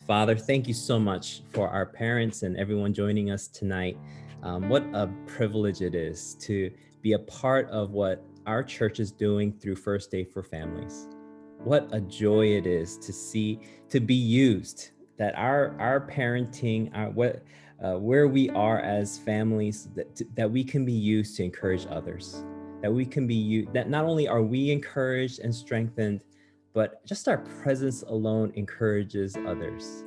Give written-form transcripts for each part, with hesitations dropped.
Father, thank you so much for our parents and everyone joining us tonight. What a privilege it is to be a part of what our church is doing through First Day for Families. What a joy it is to see, to be used, that our parenting, where we are as families, that we can be used to encourage others, that we can be used, that not only are we encouraged and strengthened, but just our presence alone encourages others.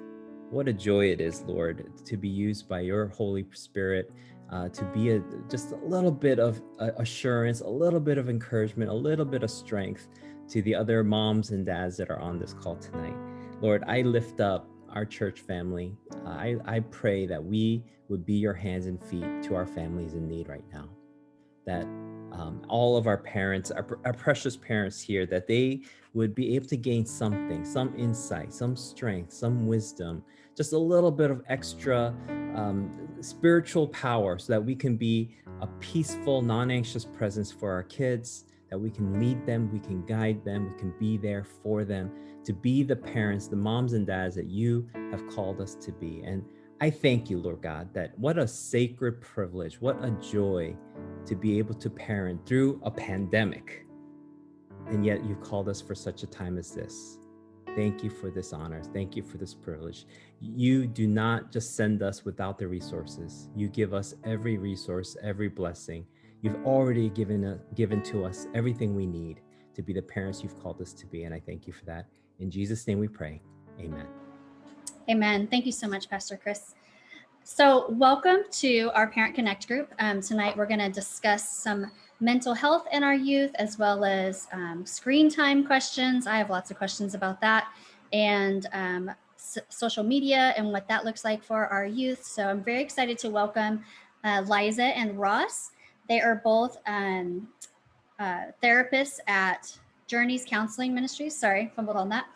What a joy it is, Lord, to be used by your Holy Spirit, to be just a little bit of assurance, a little bit of encouragement, a little bit of strength to the other moms and dads that are on this call tonight. Lord, I lift up our church family. I pray that we would be your hands and feet to our families in need right now, that all of our parents, our precious parents here, that they would be able to gain something, some insight, some strength, some wisdom, just a little bit of extra spiritual power so that we can be a peaceful, non-anxious presence for our kids, that we can lead them, we can guide them, we can be there for them, to be the parents, the moms and dads that you have called us to be. And I thank you, Lord God, that what a sacred privilege, what a joy to be able to parent through a pandemic. And yet you called us for such a time as this. Thank you for this honor. Thank you for this privilege. You do not just send us without the resources. You give us every resource, every blessing. You've already given to us everything we need to be the parents you've called us to be. And I thank you for that. In Jesus' name we pray. Amen. Amen. Thank you so much, Pastor Chris. So welcome to our Parent Connect group. Tonight we're going to discuss some mental health in our youth, as well as screen time questions. I have lots of questions about that, and social media and what that looks like for our youth. So I'm very excited to welcome Liza and Ross. They are both therapists at Journeys Counseling Ministries. Sorry, fumbled on that.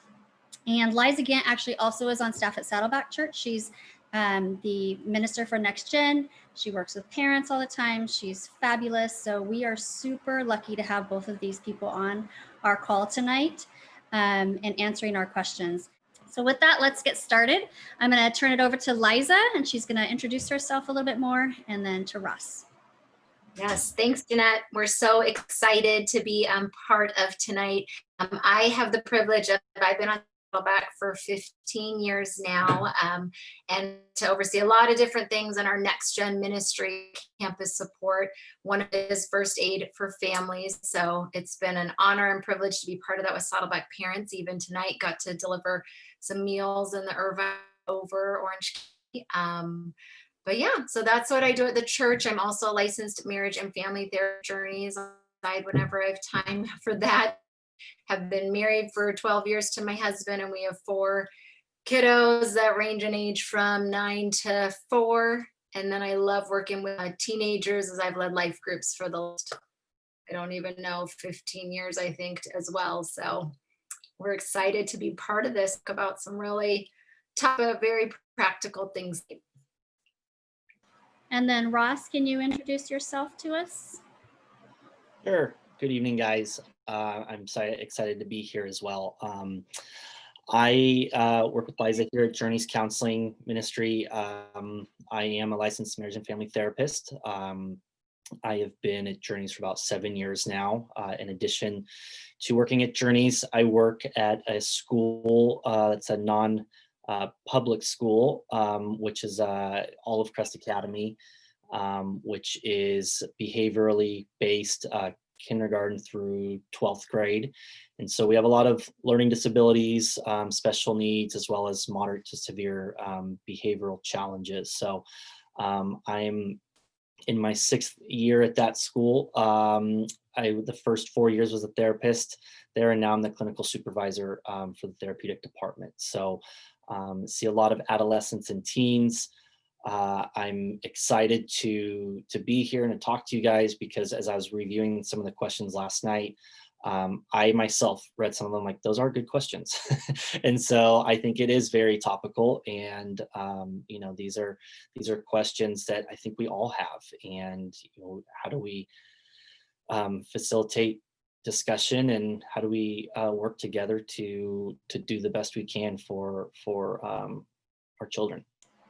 And Liza Gant actually also is on staff at Saddleback Church. She's the minister for Next Gen. She works with parents all the time. She's fabulous. So we are super lucky to have both of these people on our call tonight and answering our questions. So with that, let's get started. I'm going to turn it over to Liza, and she's going to introduce herself a little bit more, and then to Ross. Yes, thanks, Jeanette. We're so excited to be part of tonight. I have the privilege of, I've been on back for 15 years now, and to oversee a lot of different things in our Next Gen ministry, campus support. One of it is first aid for families. So it's been an honor and privilege to be part of that with Saddleback parents. Even tonight, got to deliver some meals in the Irvine over Orange County. But yeah, so that's what I do at the church. I'm also a licensed marriage and family therapy Journeys on the side whenever I have time for that. Have been married for 12 years to my husband, and we have 4 kiddos that range in age from 9 to 4. And then I love working with teenagers, as I've led life groups for the last, I don't even know, 15 years, I think, as well. So we're excited to be part of this, about some really tough, very practical things. And then Ross, can you introduce yourself to us? Sure. Good evening, guys. I'm excited to be here as well. I work with Liza here at Journeys Counseling Ministry. I am a licensed marriage and family therapist. I have been at Journeys for about 7 years now. In addition to working at Journeys, I work at a school that's a non-public school, which is Olive Crest Academy, which is behaviorally based kindergarten through 12th grade. And so we have a lot of learning disabilities, special needs, as well as moderate to severe behavioral challenges. So I'm in my 6th year at that school. The first 4 years was a therapist there, and now I'm the clinical supervisor for the therapeutic department. So see a lot of adolescents and teens. I'm excited to be here and to talk to you guys, because as I was reviewing some of the questions last night, I myself read some of them, like, those are good questions. And so I think it is very topical, and these are questions that I think we all have. And how do we facilitate discussion, and how do we work together to do the best we can for our children.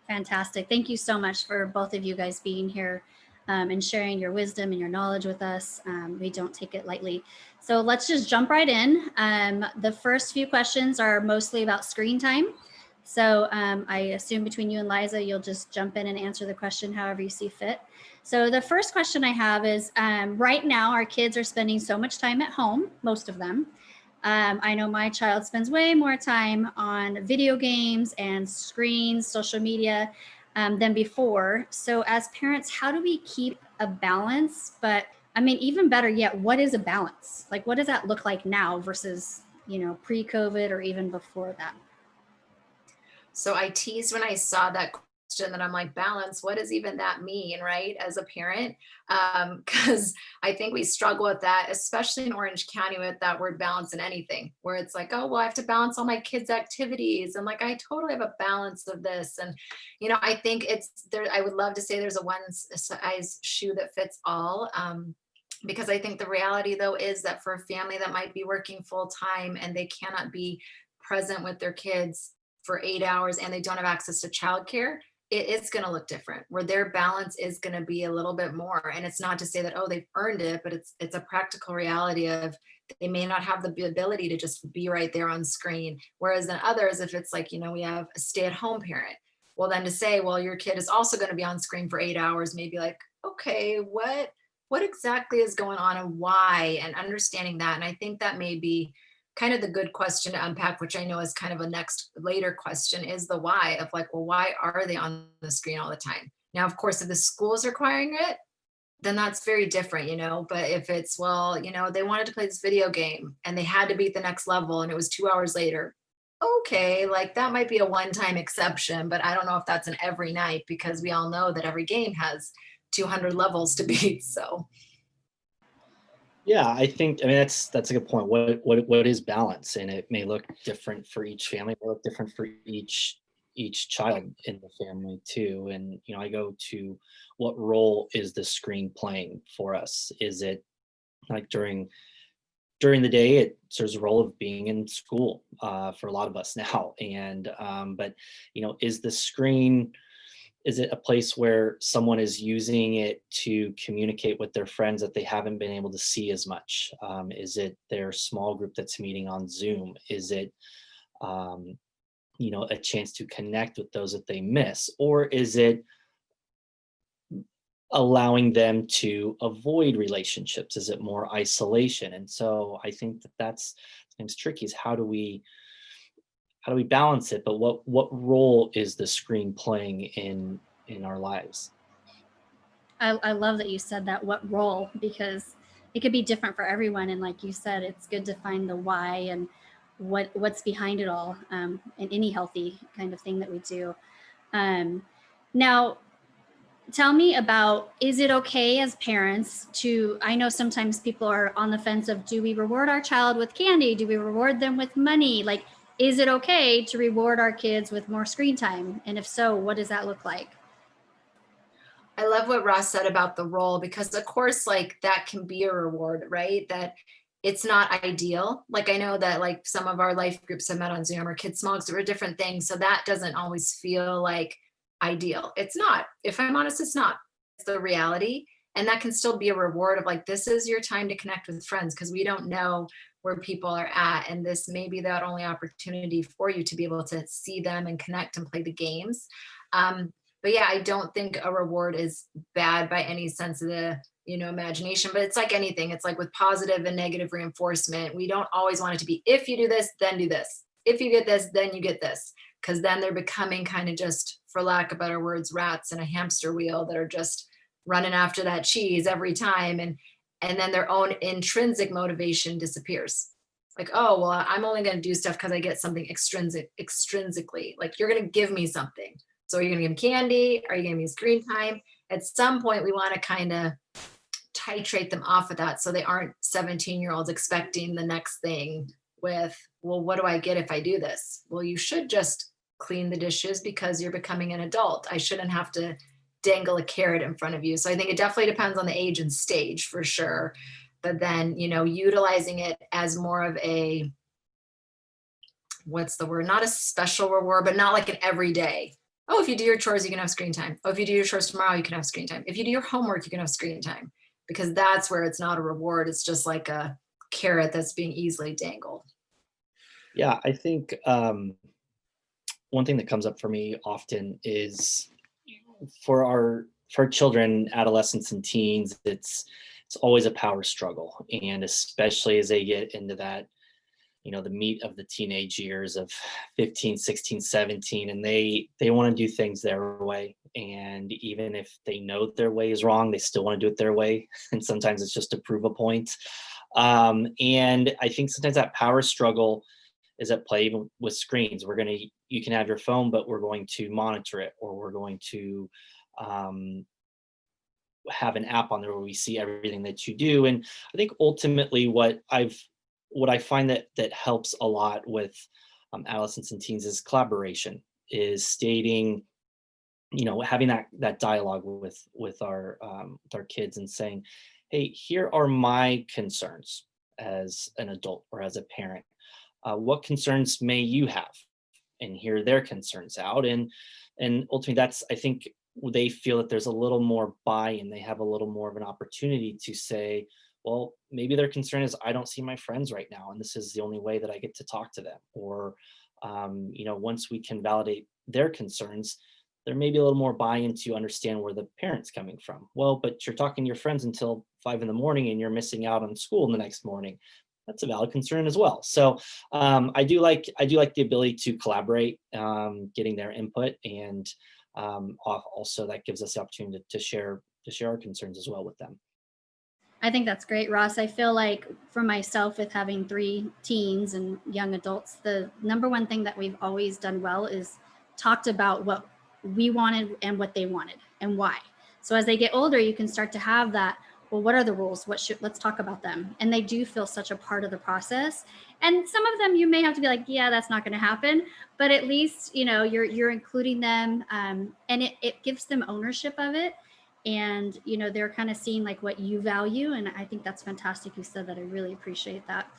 Fantastic. Thank you so much for both of you guys being here and sharing your wisdom and your knowledge with us. We don't take it lightly. So let's just jump right in. The first few questions are mostly about screen time. So I assume between you and Liza, you'll just jump in and answer the question however you see fit. So the first question I have is, right now our kids are spending so much time at home, most of them. I know my child spends way more time on video games and screens, social media than before. So as parents, how do we keep a balance? But I mean, even better yet, what is a balance? Like, what does that look like now versus, pre-COVID or even before that? So I teased when I saw that question that I'm like, balance, what does even that mean, right? As a parent, because I think we struggle with that, especially in Orange County with that word balance in anything, where it's like, oh, well, I have to balance all my kids' activities. And like, I totally have a balance of this. And, I think it's there. I would love to say there's a one size shoe that fits all. Because I think the reality though is that for a family that might be working full time and they cannot be present with their kids for 8 hours and they don't have access to childcare, it's going to look different, where their balance is going to be a little bit more. And it's not to say that, oh, they've earned it, but it's a practical reality of they may not have the ability to just be right there on screen. Whereas in others, if it's like, we have a stay-at-home parent, well, then to say, well, your kid is also going to be on screen for 8 hours, maybe like, okay, what exactly is going on and why, and understanding that. And I think that may be kind of the good question to unpack, which I know is kind of a next later question, is the why of like, well, why are they on the screen all the time? Now, of course, if the school is requiring it, then that's very different, but if it's, well, they wanted to play this video game and they had to beat the next level and it was 2 hours later, okay, like that might be a one-time exception, but I don't know if that's an every night, because we all know that every game has 200 levels to beat. So Yeah, I mean that's a good point. What is balance? And it may look different for each family, it may look different for each child in the family too. And I go to, what role is the screen playing for us? Is it like during the day, it serves a role of being in school for a lot of us now. And but is the screen, is it a place where someone is using it to communicate with their friends that they haven't been able to see as much? Is it their small group that's meeting on Zoom? Is it, a chance to connect with those that they miss? Or is it allowing them to avoid relationships? Is it more isolation? And so I think that's tricky, is how do we balance it, but what role is the screen playing in our lives? I love that you said that, what role, because it could be different for everyone. And like you said, it's good to find the why and what's behind it all in any healthy kind of thing that we do. Now, tell me about, is it okay as parents to, I know sometimes people are on the fence of, do we reward our child with candy? Do we reward them with money? Like, is it okay to reward our kids with more screen time? And if so, what does that look like? I love what Ross said about the role, because of course, like that can be a reward, right? That it's not ideal. Like I know that like some of our life groups have met on Zoom or kids small groups or different things. So that doesn't always feel like ideal. It's not. If I'm honest, it's not. It's the reality. And that can still be a reward of like, this is your time to connect with friends, because we don't know where people are at. And this may be that only opportunity for you to be able to see them and connect and play the games. But yeah, I don't think a reward is bad by any sense of the imagination, but it's like anything. It's like with positive and negative reinforcement, we don't always want it to be, if you do this, then do this. If you get this, then you get this. Because then they're becoming kind of just, for lack of better words, rats in a hamster wheel that are just running after that cheese every time. And then their own intrinsic motivation disappears. Like, oh, well, I'm only going to do stuff because I get something extrinsically. Like, you're going to give me something. So are you going to give them candy? Are you going to give me screen time? At some point, we want to kind of titrate them off of that, so they aren't 17-year-olds expecting the next thing with, well, what do I get if I do this? Well, you should just clean the dishes because you're becoming an adult. I shouldn't have to dangle a carrot in front of you. So I think it definitely depends on the age and stage for sure. but then, utilizing it as more of a, what's the word? Not a special reward, but not like an everyday. Oh, if you do your chores, you can have screen time. Oh, if you do your chores tomorrow, you can have screen time. If you do your homework, you can have screen time, because that's where it's not a reward. It's just like a carrot that's being easily dangled. Yeah, I think one thing that comes up for me often is for our children, adolescents, and teens, it's always a power struggle, and especially as they get into that, the meat of the teenage years of 15, 16, 17, and they want to do things their way, and even if they know their way is wrong, they still want to do it their way, and sometimes it's just to prove a point. And I think sometimes that power struggle is at play even with screens. You can have your phone, but we're going to monitor it, or we're going to have an app on there where we see everything that you do. And I think ultimately what I find that helps a lot with adolescents and teens is collaboration, is stating, having that dialogue with our kids and saying, hey, here are my concerns as an adult or as a parent. What concerns may you have? And hear their concerns out. And ultimately, that's, I think, they feel that there's a little more buy-in. They have a little more of an opportunity to say, well, maybe their concern is, I don't see my friends right now, and this is the only way that I get to talk to them. Or, once we can validate their concerns, there may be a little more buy-in to understand where the parent's coming from. Well, but you're talking to your friends until 5 a.m. and you're missing out on school the next morning. That's a valid concern as well. So I do like the ability to collaborate, getting their input, and also that gives us the opportunity to share our concerns as well with them. I think that's great, Ross. I feel like for myself, with having 3 teens and young adults, the number one thing that we've always done well is talked about what we wanted and what they wanted and why. So as they get older, you can start to have that, well, what are the rules? Let's talk about them. And they do feel such a part of the process. And some of them you may have to be like, yeah, that's not going to happen. But at least, you're including them, and it gives them ownership of it. And, they're kind of seeing like what you value. And I think that's fantastic. You said that. I really appreciate that.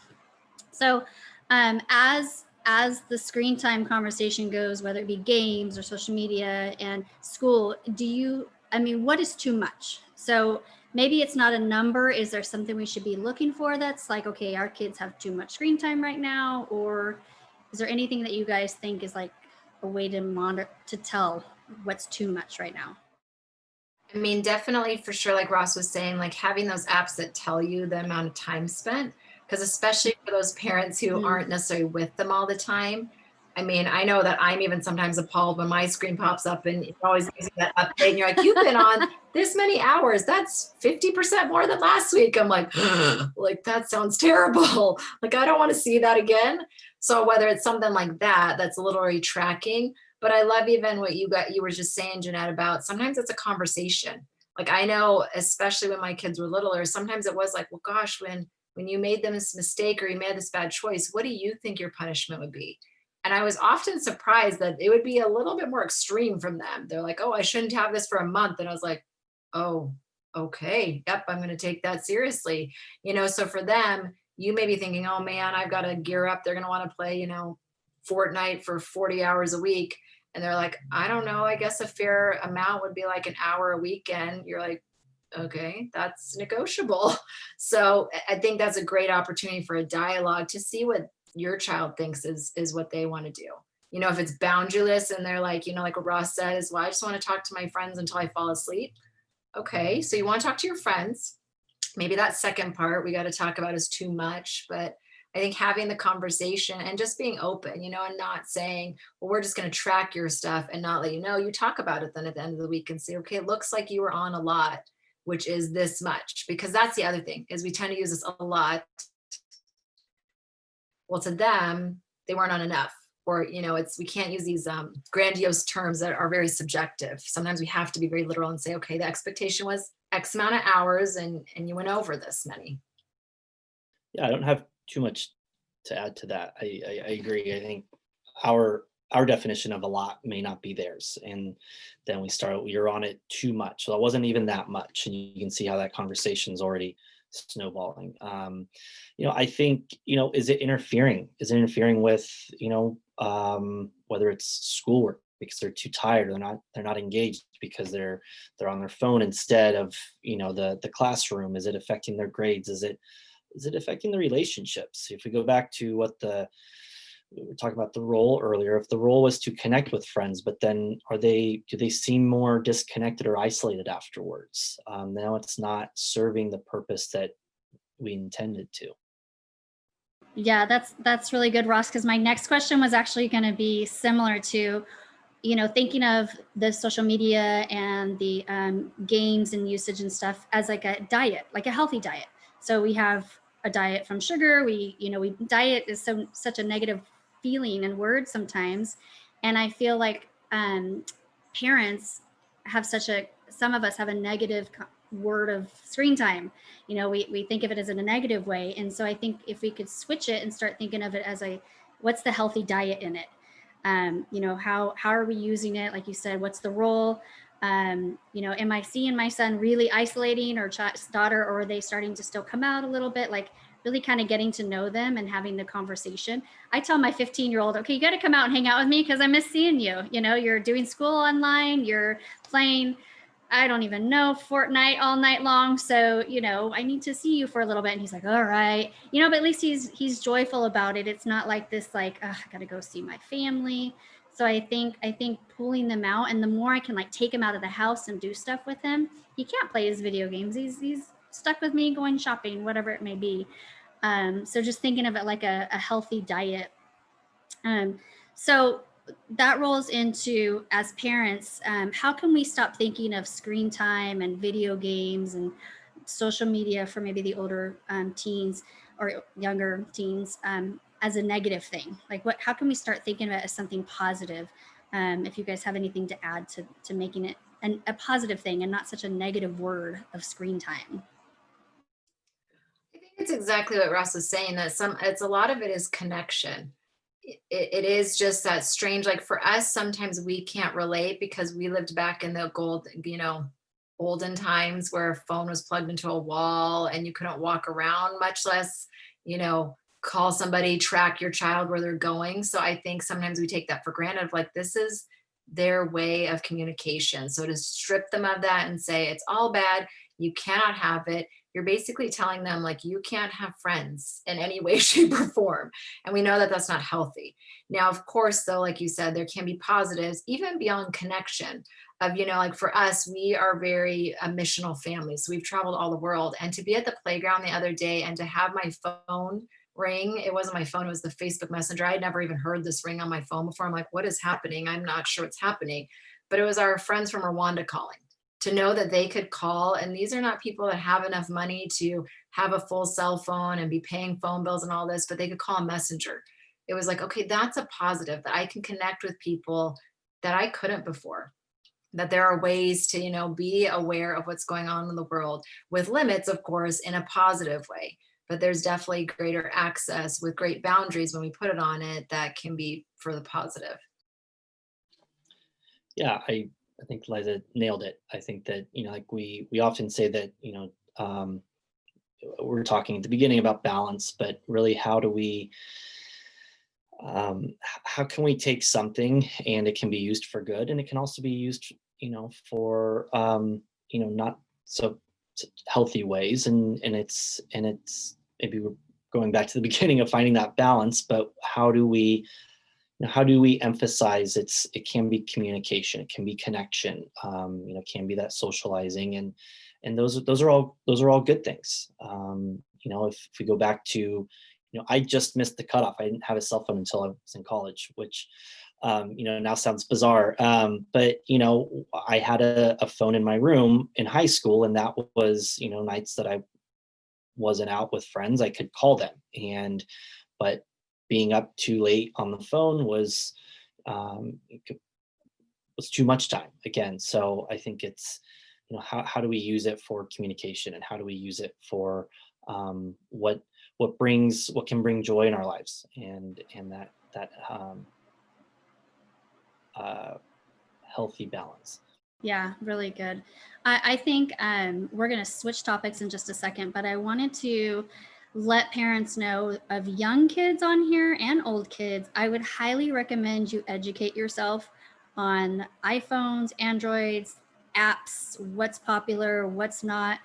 So as the screen time conversation goes, whether it be games or social media and school, what is too much? So maybe it's not a number. Is there something we should be looking for that's like, okay, our kids have too much screen time right now? Or is there anything that you guys think is like a way to monitor, to tell what's too much right now? I mean, definitely, for sure, like Ross was saying, like having those apps that tell you the amount of time spent, because especially for those parents who aren't necessarily with them all the time. I mean, I know that I'm even sometimes appalled when my screen pops up and it always gives you that update and you're like, you've been on this many hours. That's 50% more than last week. I'm like, like, that sounds terrible. Like, I don't want to see that again. So whether it's something like that, that's literally tracking. But I love even what you were just saying, Jeanette, about sometimes it's a conversation. Like, I know, especially when my kids were littler, sometimes it was like, well, gosh, when you made this mistake or you made this bad choice, what do you think your punishment would be? And I was often surprised that it would be a little bit more extreme from them. They're like, oh, I shouldn't have this for a month. And I was like, oh, okay. Yep, I'm going to take that seriously. So for them, you may be thinking, oh man, I've got to gear up. They're going to want to play, Fortnite for 40 hours a week. And they're like, I don't know, I guess a fair amount would be like an hour a weekend. You're like, okay, that's negotiable. So I think that's a great opportunity for a dialogue to see what your child thinks is what they want to do. If it's boundaryless and they're like, like what Ross said is, well, I just want to talk to my friends until I fall asleep. Okay, so you want to talk to your friends. Maybe that second part we got to talk about is too much, but I think having the conversation and just being open, and not saying, well, we're just going to track your stuff and not let you know. You talk about it then at the end of the week and say, okay, it looks like you were on a lot, which is this much, because that's the other thing is we tend to use this a lot. Well, to them, they weren't on enough, or, we can't use these grandiose terms that are very subjective. Sometimes we have to be very literal and say, okay, the expectation was X amount of hours and you went over this many. Yeah, I don't have too much to add to that. I agree. I think our definition of a lot may not be theirs, and then you're on it too much. So it wasn't even that much, and you can see how that conversation's already snowballing. I think, is it interfering? Is it interfering with, whether it's schoolwork because they're too tired, or they're not engaged because they're on their phone instead of, the classroom? Is it affecting their grades? Is it affecting the relationships? If we go back to we were talking about the role earlier, if the role was to connect with friends, but then do they seem more disconnected or isolated afterwards? Now it's not serving the purpose that we intended to. Yeah, that's really good, Ross, because my next question was actually going to be similar to, thinking of the social media and the games and usage and stuff as like a diet, like a healthy diet. So we have a diet from sugar. Diet is such a negative feeling and word sometimes. And I feel like parents have some of us have a negative word of screen time. We think of it as in a negative way. And so I think if we could switch it and start thinking of it as what's the healthy diet in it? How are we using it? Like you said, what's the role? Am I seeing my son really isolating, or daughter, or are they starting to still come out a little bit? Like really kind of getting to know them and having the conversation. I tell my 15-year-old, okay, you got to come out and hang out with me because I miss seeing you. You're doing school online, you're playing, I don't even know, Fortnite all night long. So, I need to see you for a little bit. And he's like, all right, but at least he's joyful about it. It's not like this, like, I gotta go see my family. So I think pulling them out, and the more I can like take him out of the house and do stuff with him, he can't play his video games. He's stuck with me going shopping, whatever it may be. So just thinking of it like a healthy diet. So that rolls into, as parents, how can we stop thinking of screen time and video games and social media for maybe the older teens or younger teens as a negative thing? Like how can we start thinking of it as something positive? If you guys have anything to add to making it a positive thing and not such a negative word of screen time. I think it's exactly what Ross is saying, that it's a lot of it is connection. It is just that strange, like for us, sometimes we can't relate because we lived back in the olden times where a phone was plugged into a wall and you couldn't walk around, much less, call somebody, track your child where they're going. So I think sometimes we take that for granted, like this is their way of communication. So to strip them of that and say, it's all bad, you cannot have it, you're basically telling them like you can't have friends in any way, shape, or form. And we know that that's not healthy. Now, of course, though, like you said, there can be positives even beyond connection of, like for us, we are very a missional family. So we've traveled all the world. And to be at the playground the other day and to have my phone ring, it wasn't my phone, it was the Facebook Messenger. I had never even heard this ring on my phone before. I'm like, what is happening? I'm not sure what's happening. But it was our friends from Rwanda calling, to know that they could call. And these are not people that have enough money to have a full cell phone and be paying phone bills and all this, but they could call a messenger. It was like, okay, that's a positive, that I can connect with people that I couldn't before, that there are ways to, be aware of what's going on in the world, with limits, of course, in a positive way. But there's definitely greater access with great boundaries when we put it on it that can be for the positive. Yeah, I think Liza nailed it. I think that, like we often say that, we're talking at the beginning about balance, but really how can we take something and it can be used for good, and it can also be used, for, not so healthy ways. And it's maybe we're going back to the beginning of finding that balance, but how do we emphasize it can be communication, it can be connection, it can be that socializing, and those are all good things. If we go back to, I just missed the cutoff. I didn't have a cell phone until I was in college, which now sounds bizarre. But I had a phone in my room in high school, and that was, nights that I wasn't out with friends, I could call them. But being up too late on the phone was too much time again. So I think it's, how do we use it for communication, and how do we use it for what can bring joy in our lives, and that healthy balance. Yeah, really good. I think we're going to switch topics in just a second, but I wanted to let parents know of young kids on here and old kids. I would highly recommend you educate yourself on iPhones, Androids, apps, what's popular, what's not.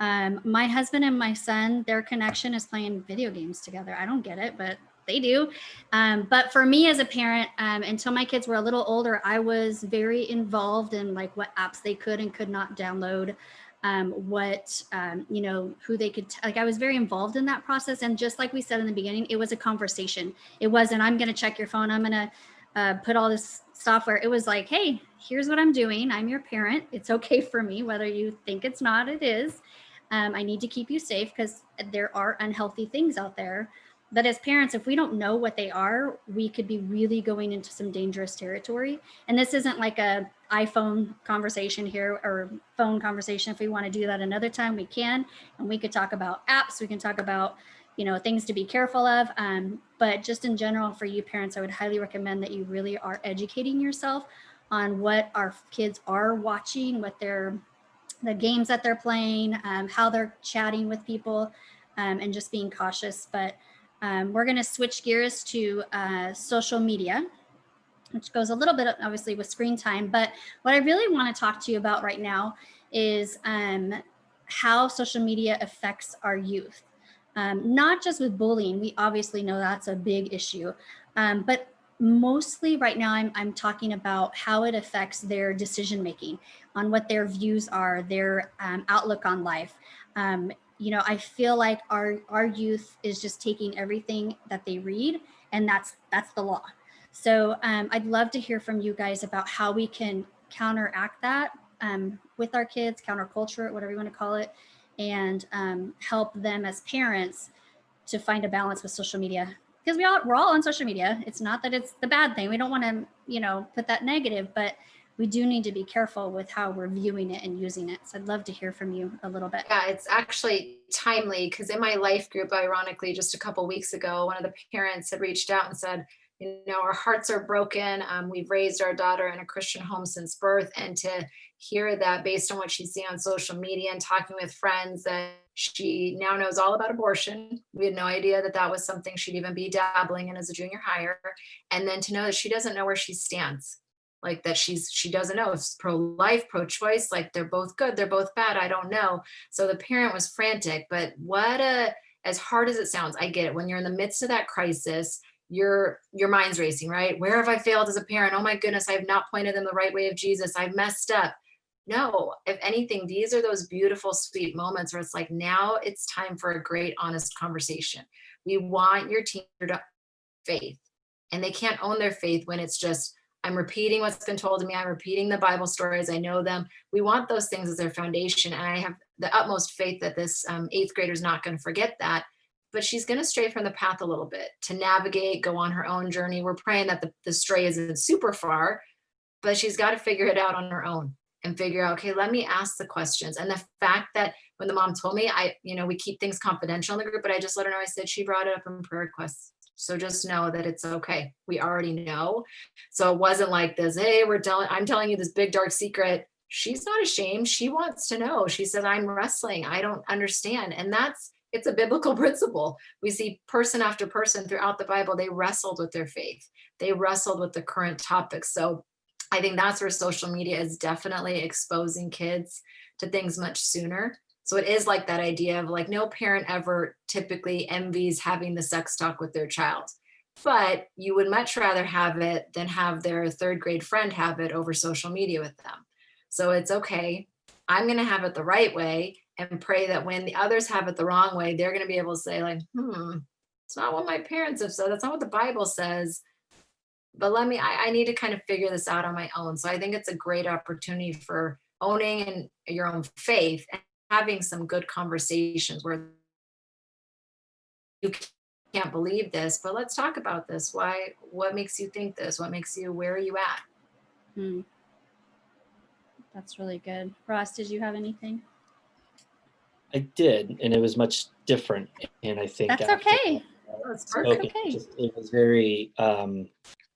My husband and my son, their connection is playing video games together. I don't get it, but they do. But for me as a parent, until my kids were a little older, I was very involved in like what apps they could and could not download, who they could, like I was very involved in that process. And just like we said in the beginning, it was a conversation. It wasn't, I'm going to check your phone. I'm going to put all this software. It was like, hey, here's what I'm doing. I'm your parent. It's okay for me, whether you think it's not, it is. I need to keep you safe because there are unhealthy things out there. But as parents, if we don't know what they are, we could be really going into some dangerous territory. And this isn't like a iPhone conversation here or phone conversation. If we want to do that another time, we can. And we could talk about apps. We can talk about, things to be careful of. But just in general, for you parents, I would highly recommend that you really are educating yourself on what our kids are watching, the games that they're playing, how they're chatting with people, and just being cautious. But we're going to switch gears to social media, which goes a little bit obviously with screen time. But what I really want to talk to you about right now is how social media affects our youth. Not just with bullying, we obviously know that's a big issue, but mostly right now I'm talking about how it affects their decision making, on what their views are, their outlook on life. I feel like our youth is just taking everything that they read, and that's the law. So I'd love to hear from you guys about how we can counteract that with our kids, counterculture, whatever you want to call it, and help them as parents to find a balance with social media. Because we're all on social media. It's not that it's the bad thing. We don't want to, put that negative, but we do need to be careful with how we're viewing it and using it. So I'd love to hear from you a little bit. Yeah, it's actually timely because in my life group, ironically, just a couple weeks ago, one of the parents had reached out and said, our hearts are broken. We've raised our daughter in a Christian home since birth. And to hear that based on what she's seen on social media and talking with friends, that she now knows all about abortion. We had no idea that that was something she'd even be dabbling in as a junior hire. And then to know that she doesn't know where she stands, like that she doesn't know if it's pro-life, pro-choice, like they're both good, they're both bad, I don't know. So the parent was frantic. But as hard as it sounds, I get it. When you're in the midst of that crisis, your mind's racing, right? Where have I failed as a parent? Oh my goodness, I have not pointed them the right way of Jesus. I've messed up. No, if anything, these are those beautiful, sweet moments where it's like, now it's time for a great, honest conversation. We want your teenager to faith, and they can't own their faith when it's just, I'm repeating what's been told to me. I'm repeating the Bible stories. I know them. We want those things as their foundation. And I have the utmost faith that this 8th grader is not going to forget that. But she's going to stray from the path a little bit to navigate, go on her own journey. We're praying that the stray isn't super far, but she's got to figure it out on her own and figure out, okay, let me ask the questions. And the fact that when the mom told me, we keep things confidential in the group, but I just let her know, I said, she brought it up in prayer requests. So just know that it's okay. We already know. So it wasn't like this, hey, I'm telling you this big dark secret. She's not ashamed. She wants to know. She said, I'm wrestling. I don't understand. And it's a biblical principle. We see person after person throughout the Bible, they wrestled with their faith. They wrestled with the current topics. So I think that's where social media is definitely exposing kids to things much sooner. So it is like that idea of like, no parent ever typically envies having the sex talk with their child, but you would much rather have it than have their 3rd grade friend have it over social media with them. So it's okay. I'm going to have it the right way and pray that when the others have it the wrong way, they're going to be able to say like, it's not what my parents have said. That's not what the Bible says. But I need to kind of figure this out on my own. So I think it's a great opportunity for owning your own faith and having some good conversations where you can't believe this, but let's talk about this. What makes you think this? Where are you at? That's really good. Ross, did you have anything? I did, and it was much different. And I think that's okay. That's perfect. Okay. It was very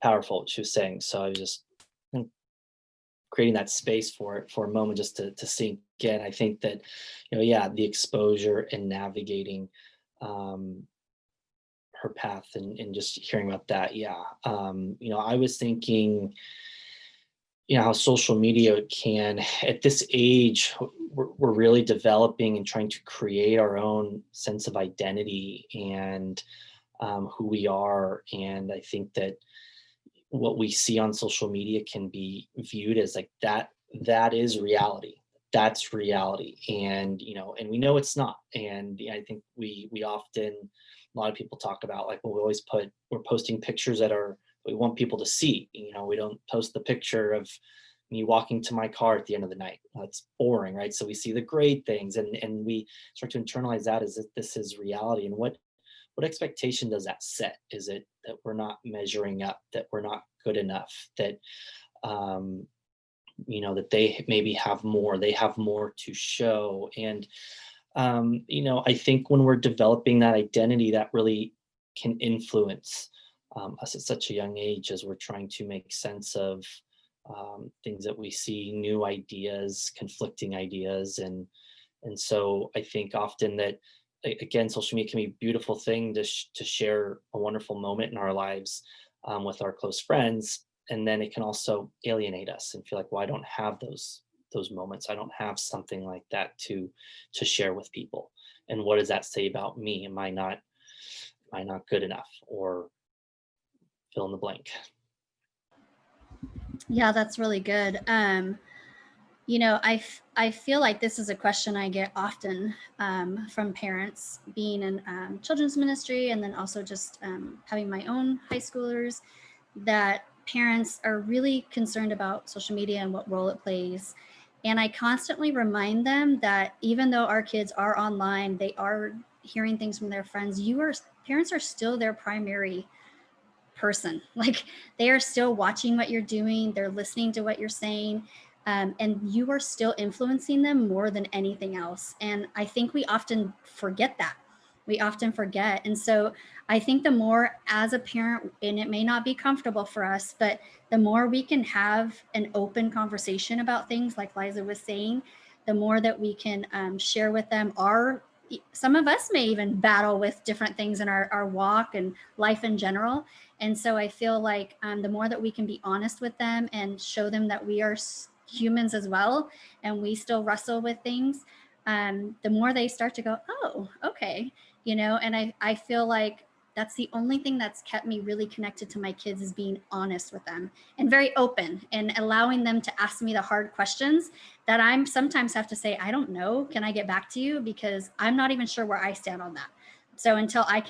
powerful what she was saying. So I was just creating that space for it for a moment just to sink in. I think that, yeah, the exposure and navigating her path and just hearing about that. Yeah. I was thinking, how social media can, at this age, we're really developing and trying to create our own sense of identity and who we are. And I think that what we see on social media can be viewed as like that is reality. That's reality. And, and we know it's not. And I think we often, a lot of people talk about like, well, we're posting pictures we want people to see. We don't post the picture of me walking to my car at the end of the night. That's boring, right? So we see the great things, and we start to internalize that as if this is reality. And what expectation does that set? Is it that we're not measuring up, that we're not good enough, that that they maybe they have more to show? And I think when we're developing that identity, that really can influence us at such a young age as we're trying to make sense of things that we see, new ideas, conflicting ideas. And so I think often that, again, social media can be a beautiful thing to share a wonderful moment in our lives with our close friends. And then it can also alienate us and feel like, well, I don't have those moments. I don't have something like that to share with people. And what does that say about me? Am I not good enough, or fill in the blank? Yeah, that's really good. I feel like this is a question I get often from parents being in children's ministry, and then also just having my own high schoolers, that parents are really concerned about social media and what role it plays. And I constantly remind them that even though our kids are online, they are hearing things from their friends. Parents are still their primary person. Like, they are still watching what you're doing. They're listening to what you're saying. And you are still influencing them more than anything else. And I think we often forget that. And so I think the more, as a parent, and it may not be comfortable for us, but the more we can have an open conversation about things, like Liza was saying, the more that we can share with them some of us may even battle with different things in our walk and life in general. And so I feel like the more that we can be honest with them and show them that we are humans as well, and we still wrestle with things, the more they start to go, oh, okay. And I feel like that's the only thing that's kept me really connected to my kids, is being honest with them and very open, and allowing them to ask me the hard questions that I'm sometimes have to say, I don't know, can I get back to you? Because I'm not even sure where I stand on that. So until I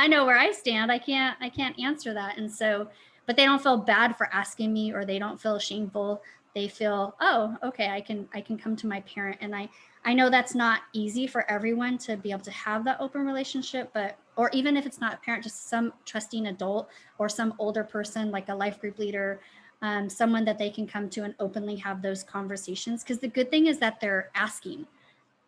know where I stand, I can't answer that. And so, but they don't feel bad for asking me, or they don't feel shameful. They feel, oh, okay, I can come to my parent. And I know that's not easy for everyone to be able to have that open relationship, or even if it's not a parent, just some trusting adult or some older person, like a life group leader, someone that they can come to and openly have those conversations. Because the good thing is that they're asking.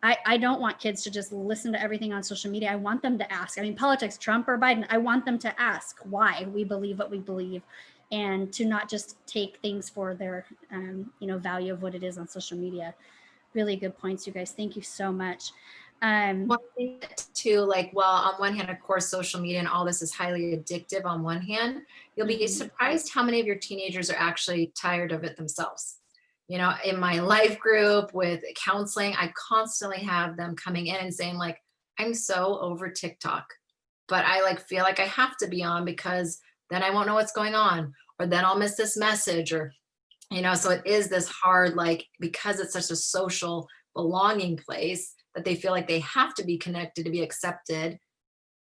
I don't want kids to just listen to everything on social media. I want them to ask. I mean, politics, Trump or Biden, I want them to ask why we believe what we believe, and to not just take things for their, value of what it is on social media. Really good points, you guys. Thank you so much. One thing too, like, well, on one hand, of course, social media and all this is highly addictive on one hand. You'll be surprised how many of your teenagers are actually tired of it themselves. In my life group with counseling, I constantly have them coming in and saying, like, I'm so over TikTok, but I feel like I have to be on, because then I won't know what's going on, or then I'll miss this message, or, so it is this hard, because it's such a social belonging place, that they feel like they have to be connected to be accepted.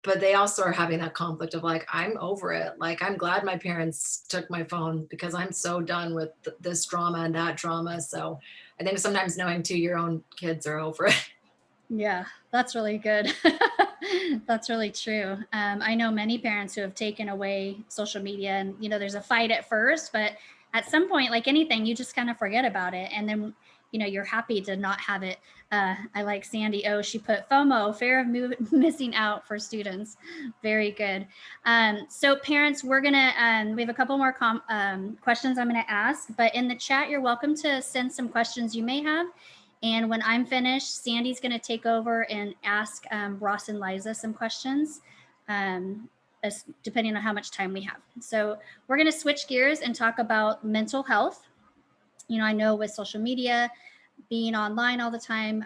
But they also are having that conflict of I'm over it. I'm glad my parents took my phone, because I'm so done with this drama and that drama. So I think sometimes knowing too, your own kids are over it. Yeah, that's really good. That's really true. I know many parents who have taken away social media, and there's a fight at first, but at some point, like anything, you just kind of forget about it. And then you're happy to not have it. I like Sandy. Oh, she put FOMO, fear of missing out for students. Very good. So parents, we're gonna, we have a couple more questions I'm gonna ask, but in the chat, you're welcome to send some questions you may have. And when I'm finished, Sandy's gonna take over and ask Ross and Liza some questions, depending on how much time we have. So we're gonna switch gears and talk about mental health. I know with social media, being online all the time,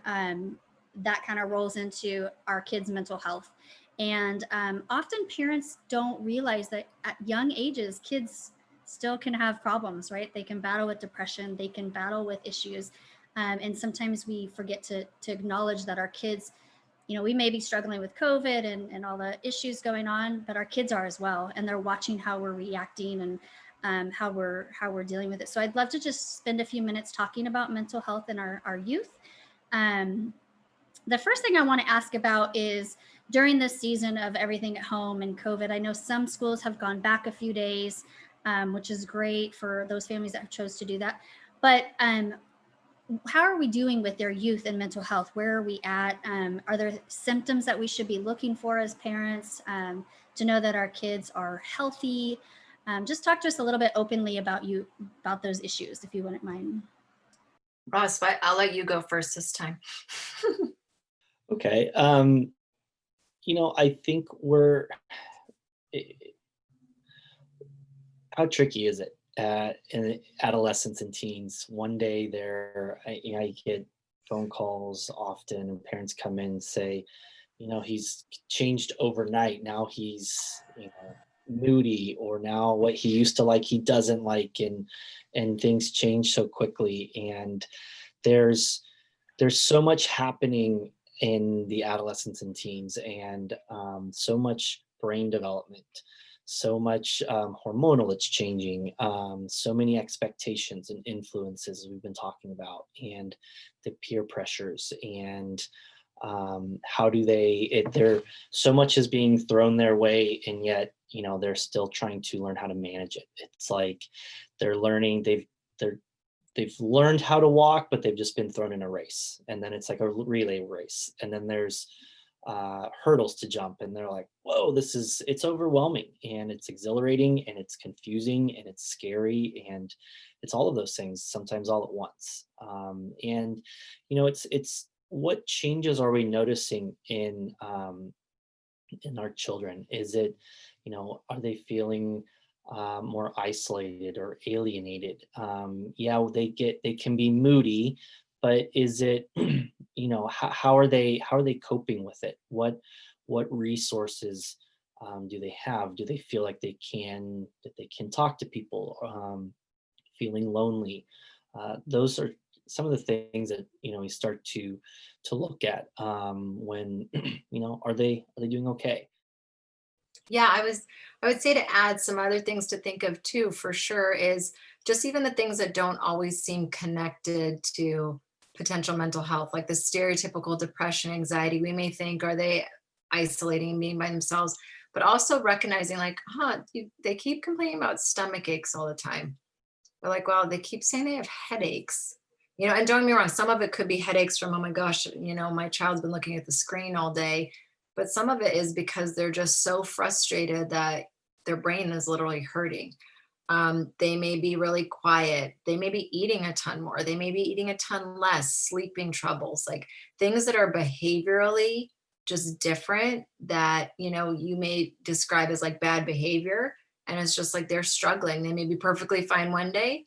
that kind of rolls into our kids' mental health. And often parents don't realize that at young ages, kids still can have problems, right? They can battle with depression, they can battle with issues. And sometimes we forget to acknowledge that our kids, we may be struggling with COVID and all the issues going on, but our kids are as well. And they're watching how we're reacting and how we're dealing with it. So I'd love to just spend a few minutes talking about mental health in our youth. The first thing I want to ask about is during this season of everything at home and COVID, I know some schools have gone back a few days, which is great for those families that have chose to do that. But how are we doing with their youth and mental health? Where are we at? Are there symptoms that we should be looking for as parents to know that our kids are healthy? Just talk to us a little bit openly about those issues, if you wouldn't mind. Ross, I'll let you go first this time. Okay. I think how tricky is it in adolescents and teens? One day I get phone calls often and parents come in and say, he's changed overnight. Now he's, moody, or now what he used to like, he doesn't like, and things change so quickly. And there's so much happening in the adolescents and teens, and so much brain development, so much hormonal that's changing, so many expectations and influences we've been talking about, and the peer pressures, and how do they're so much is being thrown their way, and yet they're still trying to learn how to manage it. It's like they're learning, they've learned how to walk, but they've just been thrown in a race, and then it's like a relay race, and then there's hurdles to jump, and they're like, whoa, it's overwhelming, and it's exhilarating, and it's confusing, and it's scary, and it's all of those things sometimes all at once. And it's what changes are we noticing in our children? Is it, are they feeling more isolated or alienated? Yeah, they can be moody, but is it, how are they coping with it? What resources do they have? Do they feel like they can talk to people? Feeling lonely? Those are some of the things that we start to look at when are they doing okay? Yeah, I would say to add some other things to think of too, for sure, is just even the things that don't always seem connected to potential mental health, like the stereotypical depression, anxiety. We may think, are they isolating and being by themselves? But also recognizing like, they keep complaining about stomach aches all the time. We're like, wow, they keep saying they have headaches. And don't get me wrong, some of it could be headaches from, oh my gosh, my child's been looking at the screen all day. But some of it is because they're just so frustrated that their brain is literally hurting. They may be really quiet. They may be eating a ton more. They may be eating a ton less, sleeping troubles, like things that are behaviorally just different that, you may describe as like bad behavior. And it's just like they're struggling. They may be perfectly fine one day,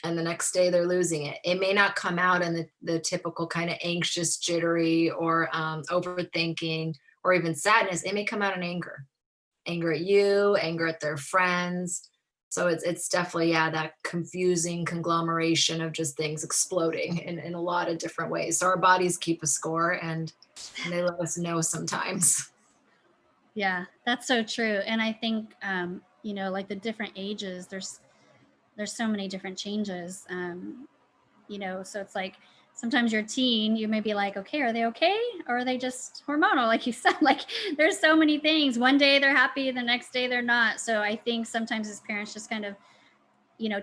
and the next day they're losing it. It may not come out in the typical kind of anxious, jittery, or overthinking, or even sadness. It may come out in anger at you, anger at their friends. So it's definitely, that confusing conglomeration of just things exploding in a lot of different ways. So our bodies keep a score, and they let us know sometimes. Yeah, that's so true. And I think, like the different ages, there's so many different changes, so it's like, sometimes you're a teen, you may be like, okay, are they okay? Or are they just hormonal? Like you said, like there's so many things. One day they're happy, the next day they're not. So I think sometimes as parents just kind of,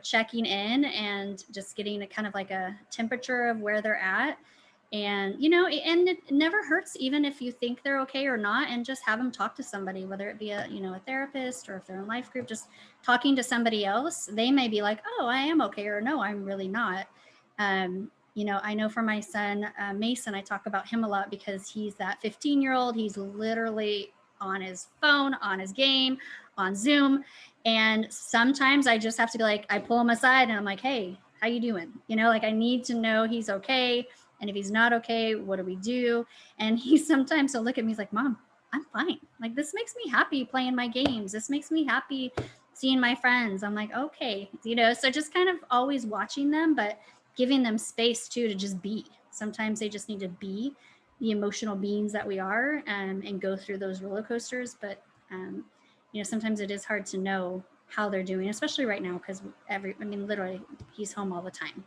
checking in and just getting a kind of like a temperature of where they're at. And, and it never hurts, even if you think they're okay or not, and just have them talk to somebody, whether it be a therapist, or if they're in life group, just talking to somebody else. They may be like, oh, I am okay, or no, I'm really not. I know for my son, Mason, I talk about him a lot because he's that 15-year-old. He's literally on his phone, on his game, on Zoom. And sometimes I just have to be like, I pull him aside and I'm like, hey, how you doing? I need to know he's okay. And if he's not okay, what do we do? And he sometimes will look at me, he's like, Mom, I'm fine. Like, this makes me happy playing my games. This makes me happy seeing my friends. I'm like, okay, so just kind of always watching them, but giving them space too, to just be. Sometimes they just need to be the emotional beings that we are, and go through those roller coasters. But, sometimes it is hard to know how they're doing, especially right now, because literally he's home all the time,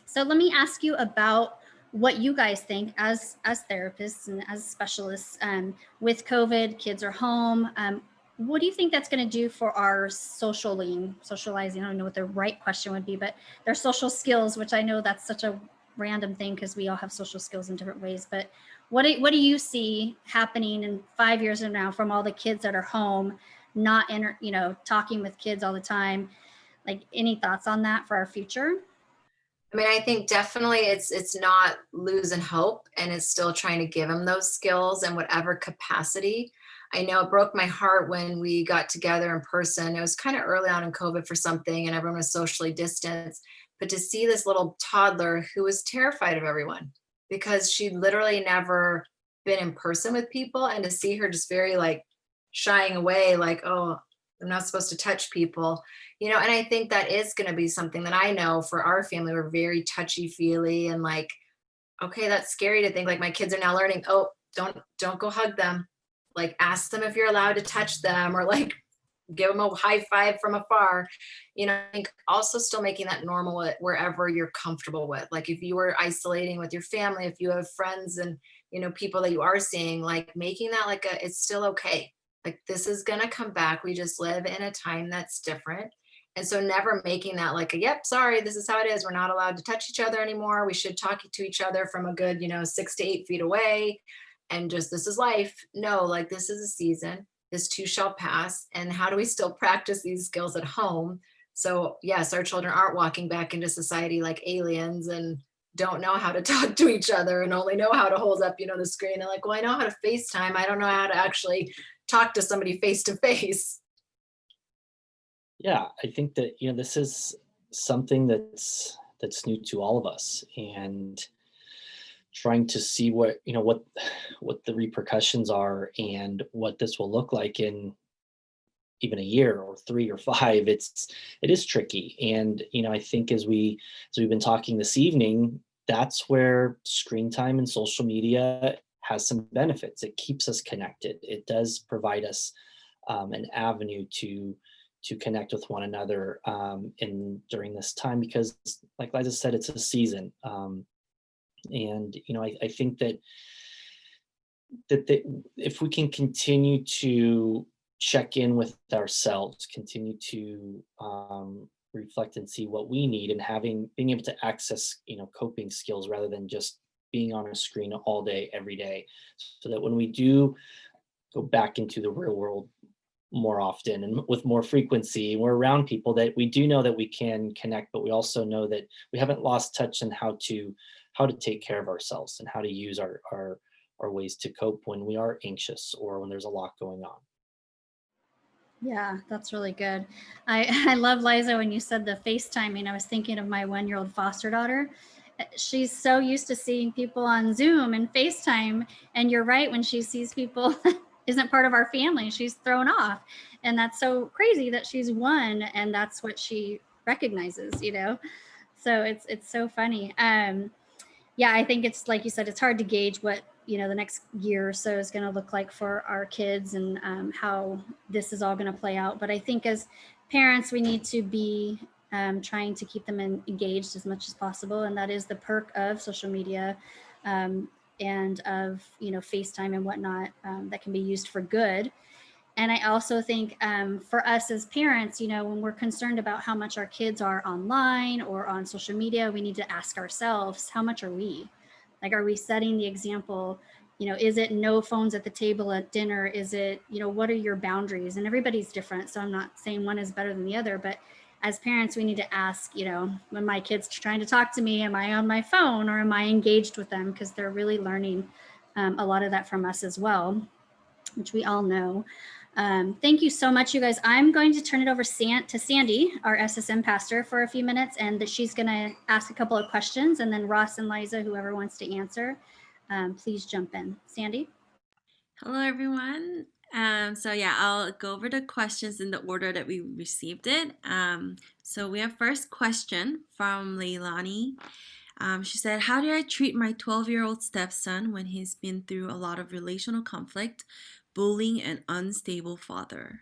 so let me ask you about what you guys think as therapists and as specialists, with kids are home. What do you think that's going to do for our socializing? I don't know what the right question would be, but their social skills, which I know that's such a random thing because we all have social skills in different ways. But what do you see happening in 5 years from now from all the kids that are home, not talking with kids all the time? Like, any thoughts on that for our future? I think definitely it's not losing hope, and it's still trying to give them those skills in whatever capacity. I know it broke my heart when we got together in person. It was kind of early on in COVID for something, and everyone was socially distanced. But to see this little toddler who was terrified of everyone because she'd literally never been in person with people, and to see her just very like shying away, like, oh, I'm not supposed to touch people, and I think that is going to be something that I know for our family. We're very touchy feely, and like, okay, that's scary to think, like, my kids are now learning, oh, don't go hug them. Like, ask them if you're allowed to touch them, or like give them a high five from afar. I think also still making that normal wherever you're comfortable with. Like, if you were isolating with your family, if you have friends and, people that you are seeing, like making that like it's still okay. Like, this is going to come back. We just live in a time that's different. And so never making that like, yep, sorry, this is how it is. We're not allowed to touch each other anymore. We should talk to each other from a good, 6 to 8 feet away. And just, this is life. No, like, this is a season. This too shall pass. And how do we still practice these skills at home? So yes, our children aren't walking back into society like aliens and don't know how to talk to each other and only know how to hold up, the screen. And like, well, I know how to FaceTime. I don't know how to actually talk to somebody face to face. Yeah, I think that this is something that's new to all of us, and trying to see what the repercussions are and what this will look like in even a year or 3 or 5. It is tricky, and I think as we've been talking this evening, that's where screen time and social media has some benefits. It keeps us connected. It does provide us an avenue to connect with one another during this time, because like Liza said, it's a season. And I think that if we can continue to check in with ourselves, continue to reflect and see what we need, and being able to access coping skills rather than just being on a screen all day every day, so that when we do go back into the real world more often and with more frequency, we're around people that we do know that we can connect, but we also know that we haven't lost touch on how to take care of ourselves and how to use our ways to cope when we are anxious or when there's a lot going on. Yeah, that's really good. I love, Liza, when you said the FaceTiming. I was thinking of my 1-year-old foster daughter. She's so used to seeing people on Zoom and FaceTime. And you're right, when she sees people isn't part of our family, she's thrown off. And that's so crazy that she's 1 and that's what she recognizes, So it's so funny. Yeah, I think it's like you said, it's hard to gauge what the next year or so is going to look like for our kids, and how this is all going to play out. But I think as parents, we need to be trying to keep them engaged as much as possible, and that is the perk of social media and of FaceTime and whatnot, that can be used for good. And I also think for us as parents, when we're concerned about how much our kids are online or on social media, we need to ask ourselves, how much are we? Like, are we setting the example? Is it no phones at the table at dinner? Is it, what are your boundaries? And everybody's different. So I'm not saying one is better than the other, but as parents, we need to ask, when my kid's trying to talk to me, am I on my phone or am I engaged with them? Because they're really learning a lot of that from us as well, which we all know. Thank you so much, you guys. I'm going to turn it over to Sandy, our SSM pastor, for a few minutes, and that she's going to ask a couple of questions, and then Ross and Liza, whoever wants to answer, please jump in. Sandy? Hello, everyone. So yeah, I'll go over the questions in the order that we received it. So we have first question from Leilani. She said, how do I treat my 12-year-old stepson when he's been through a lot of relational conflict, bullying, and unstable father?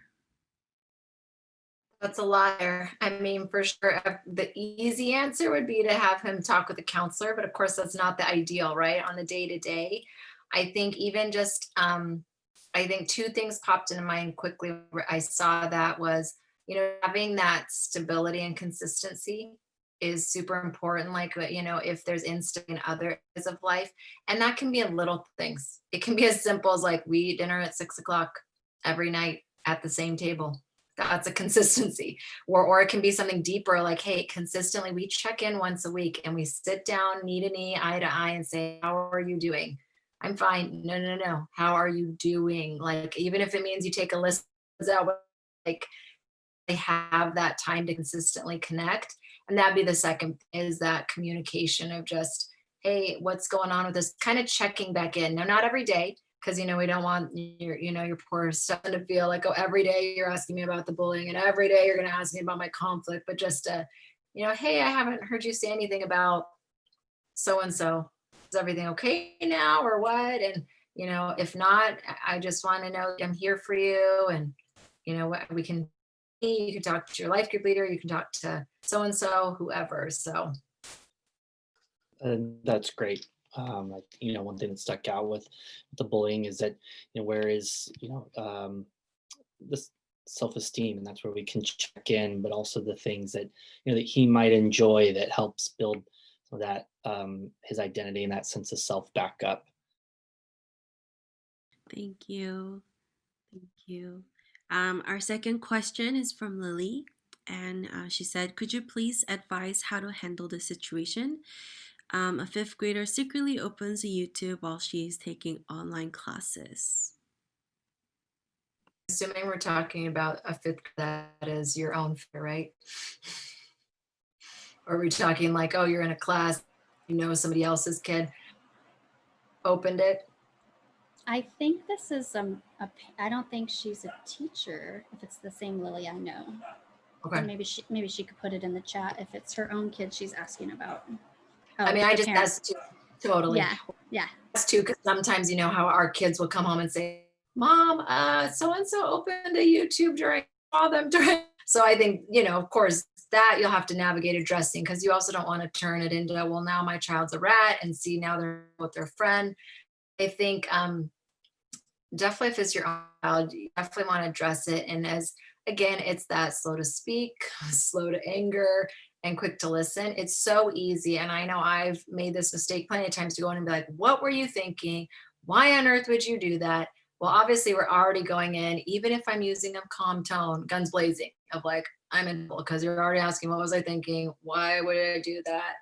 That's a lot there. I mean, for sure, the easy answer would be to have him talk with a counselor, but of course, that's not the ideal, right? On the day to day, I think even just, I think two things popped into mind quickly. Where I saw that was, having that stability and consistency is super important. Like, if there's instability in other areas of life, and that can be in little things. It can be as simple as like we eat dinner at 6 o'clock every night at the same table. That's a consistency. Or it can be something deeper, like, hey, consistently we check in once a week and we sit down knee to knee, eye to eye, and say, how are you doing? I'm fine. No. How are you doing? Like, even if it means you take a list out, like, they have that time to consistently connect. And that'd be the second, is that communication of just, hey, what's going on with this? Kind of checking back in. Now, not every day, because we don't want your poor son to feel like, oh, every day you're asking me about the bullying and every day you're going to ask me about my conflict, but just hey, I haven't heard you say anything about so and so. Is everything okay now or what? And if not, I just want to know I'm here for you. And what we can, you can talk to your life group leader, you can talk to so and so, whoever. So That's great. One thing that stuck out with the bullying is that, where is, this self-esteem, and that's where we can check in, but also the things that, that he might enjoy that helps build some of that, his identity and that sense of self back up. Thank you. Our second question is from Lily, and she said, could you please advise how to handle the situation? A fifth grader secretly opens a YouTube while she is taking online classes. assuming we're talking about a fifth that is your own, right? Or are we talking like, oh, you're in a class, somebody else's kid opened it? I think this is I don't think she's a teacher, if it's the same Lily I know. Okay. And maybe she could put it in the chat if it's her own kid she's asking about. I mean, I just asked too, totally. Yeah. That's too, because sometimes how our kids will come home and say, Mom, so-and-so opened a YouTube during. So I think, of course, that you'll have to navigate addressing, because you also don't want to turn it into, well, now my child's a rat and see now they're with their friend. I think definitely if it's your own child, you definitely want to address it. And again, it's that slow to speak, slow to anger, and quick to listen. It's so easy. And I know I've made this mistake plenty of times to go in and be like, what were you thinking? Why on earth would you do that? Well, obviously we're already going in, even if I'm using a calm tone, guns blazing, of like, I'm in trouble, because you're already asking, what was I thinking? Why would I do that?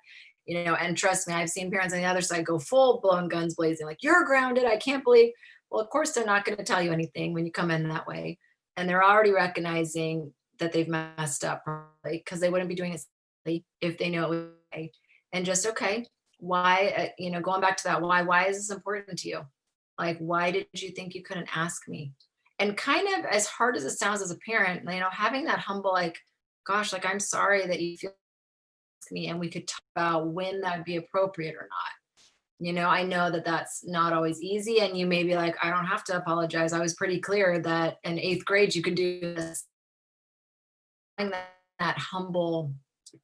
And trust me, I've seen parents on the other side go full blown guns blazing, like, you're grounded. I can't believe. Well, of course, they're not going to tell you anything when you come in that way. And they're already recognizing that they've messed up, probably, because they wouldn't be doing it if they know it was okay. And just, okay, why, going back to that, why is this important to you? Like, why did you think you couldn't ask me? And kind of, as hard as it sounds as a parent, having that humble, like, gosh, like, I'm sorry that you feel me, and we could talk about when that'd be appropriate or not. I know that that's not always easy, and you may be like, I don't have to apologize. I was pretty clear that in 8th grade you could do this. That humble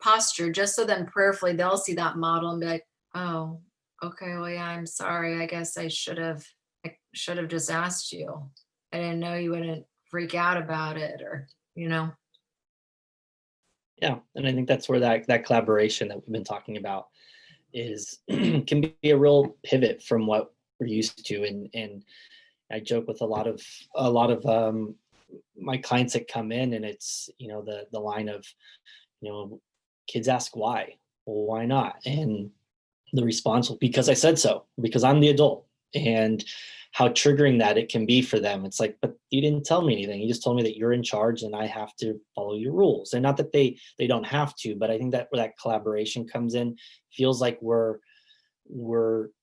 posture, just so then prayerfully they'll see that model and be like, oh, okay, well, yeah, I'm sorry. I guess I should have just asked you. I didn't know you wouldn't freak out about it, or, you know. Yeah, and I think that's where that collaboration that we've been talking about is can be a real pivot from what we're used to. And I joke with a lot of my clients that come in, and it's, you know, the line of, you know, kids ask why. Well, why not? And the response will, because I said so, because I'm the adult. And how triggering that it can be for them. It's like, but you didn't tell me anything. You just told me that you're in charge and I have to follow your rules. And not that they don't have to, but I think that where that collaboration comes in, feels like we're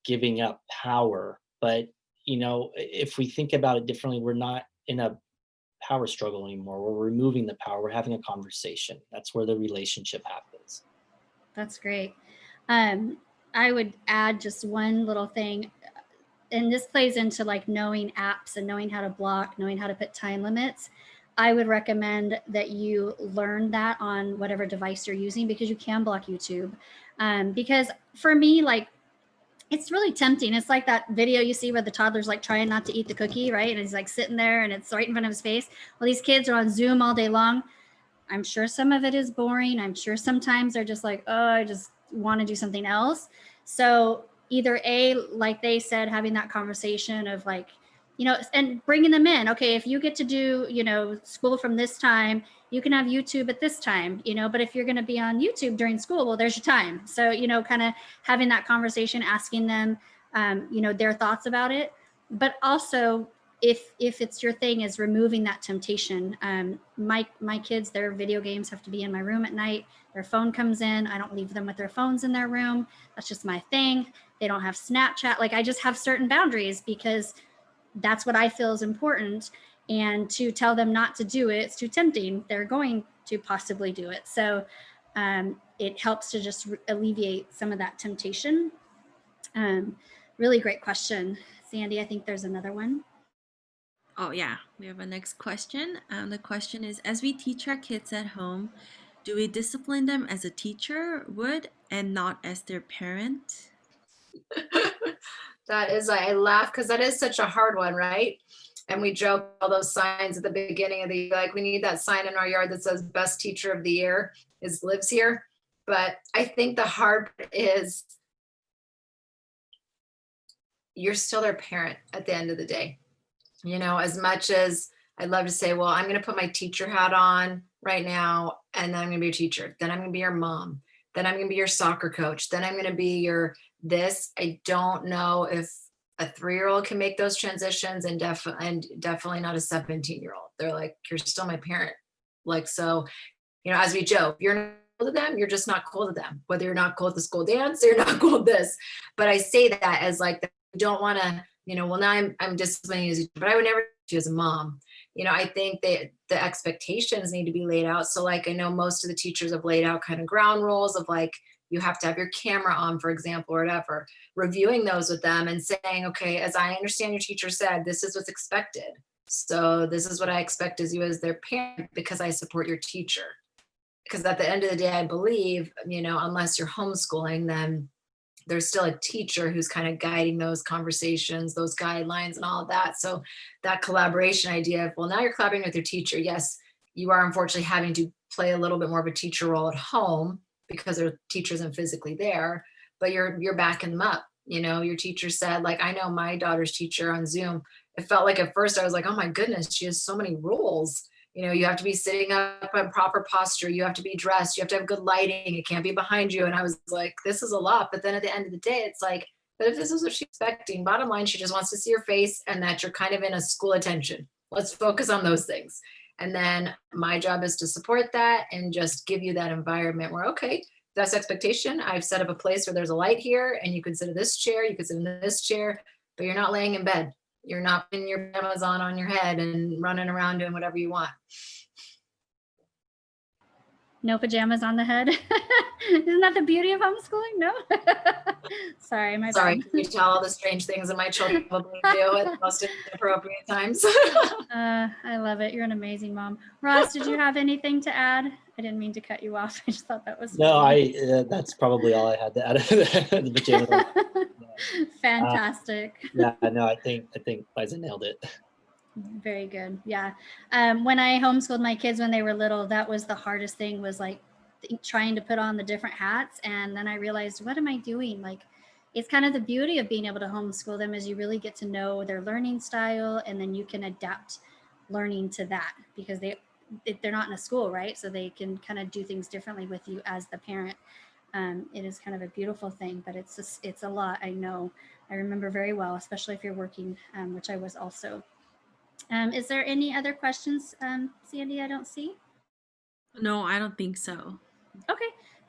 giving up power. But, you know, if we think about it differently, we're not in a power struggle anymore. We're removing the power. We're having a conversation. That's where the relationship happens. That's great. I would add just one little thing, and this plays into like knowing apps and knowing how to block, knowing how to put time limits. I would recommend that you learn that on whatever device you're using, because you can block YouTube. Because for me, like, it's really tempting. It's like that video you see where the toddler's like trying not to eat the cookie, right? And he's like sitting there and it's right in front of his face. Well, these kids are on Zoom all day long. I'm sure some of it is boring. I'm sure sometimes they're just like, oh, I just want to do something else. So either A, like they said, having that conversation of like, you know, and bringing them in. Okay, if you get to do, you know, school from this time, you can have YouTube at this time, you know, but if you're going to be on YouTube during school, well, there's your time. So, you know, kind of having that conversation, asking them, you know, their thoughts about it. But also, if it's your thing, is removing that temptation. My kids, their video games have to be in my room at night. Their phone comes in. I don't leave them with their phones in their room. That's just my thing. They don't have Snapchat. Like, I just have certain boundaries because that's what I feel is important. And to tell them not to do it, it's too tempting. They're going to possibly do it. So it helps to just alleviate some of that temptation. Really great question. Sandy, I think there's another one. Oh, yeah, we have a next question. The question is, as we teach our kids at home, do we discipline them as a teacher would and not as their parent? That is, I laugh because that is such a hard one, right? And we joke all those signs at the beginning of the year, like we need that sign in our yard that says best teacher of the year lives here. But I think the hard part is you're still their parent at the end of the day. You know, as much as I'd love to say, well, I'm going to put my teacher hat on right now, and then I'm going to be your teacher. Then I'm going to be your mom. Then I'm going to be your soccer coach. Then I'm going to be your this. I don't know if a 3-year-old can make those transitions, and definitely not a 17-year-old. They're like, you're still my parent. Like, so, you know, as we joke, you're not cool to them. You're just not cool to them. Whether you're not cool at the school dance, or you're not cool at this. But I say that as like, you don't want to, you know, well, now I'm disciplining you, but I would never do as a mom. You know, I think that the expectations need to be laid out. So like, I know most of the teachers have laid out kind of ground rules of like, you have to have your camera on, for example, or whatever, reviewing those with them and saying, okay, as I understand your teacher said, this is what's expected. So this is what I expect as you as their parent, because I support your teacher. Because at the end of the day, I believe, you know, unless you're homeschooling, then there's still a teacher who's kind of guiding those conversations, those guidelines and all of that. So that collaboration idea of, well, now you're collaborating with your teacher. Yes, you are unfortunately having to play a little bit more of a teacher role at home because their teacher isn't physically there, but you're backing them up. You know, your teacher said, like, I know my daughter's teacher on Zoom, it felt like at first I was like, oh my goodness, she has so many rules. You know, you have to be sitting up in proper posture. You have to be dressed. You have to have good lighting. It can't be behind you. And I was like, this is a lot. But then at the end of the day, it's like, but if this is what she's expecting, bottom line, she just wants to see your face and that you're kind of in a school attention. Let's focus on those things. And then my job is to support that and just give you that environment where, okay, that's expectation. I've set up a place where there's a light here and you can sit in this chair, you can sit in this chair, but you're not laying in bed. You're not putting your pajamas on your head and running around doing whatever you want. No pajamas on the head. Isn't that the beauty of homeschooling? No. Sorry, my Sorry, bad. you tell all the strange things that my children probably do at the most inappropriate times. I love it. You're an amazing mom. Ross, did you have anything to add? I didn't mean to cut you off. I just thought that was No, funny. that's probably all I had to add. The pajama. Fantastic. Yeah, no, I think Liza nailed it. Very good. Yeah. When I homeschooled my kids when they were little, that was the hardest thing, was like trying to put on the different hats. And then I realized, what am I doing? Like, it's kind of the beauty of being able to homeschool them, is you really get to know their learning style, and then you can adapt learning to that, because they're not in a school, right? So they can kind of do things differently with you as the parent. It is kind of a beautiful thing, but it's a lot. I know. I remember very well, especially if you're working, which I was also. Is there any other questions, Sandy, I don't see? No, I don't think so. Okay,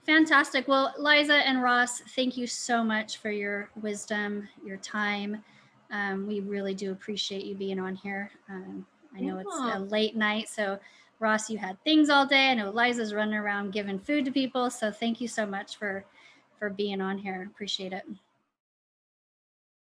fantastic. Well, Liza and Ross, thank you so much for your wisdom, your time. We really do appreciate you being on here. I know it's a late night, so Ross, you had things all day. I know Liza's running around giving food to people, so thank you so much for being on here. Appreciate it.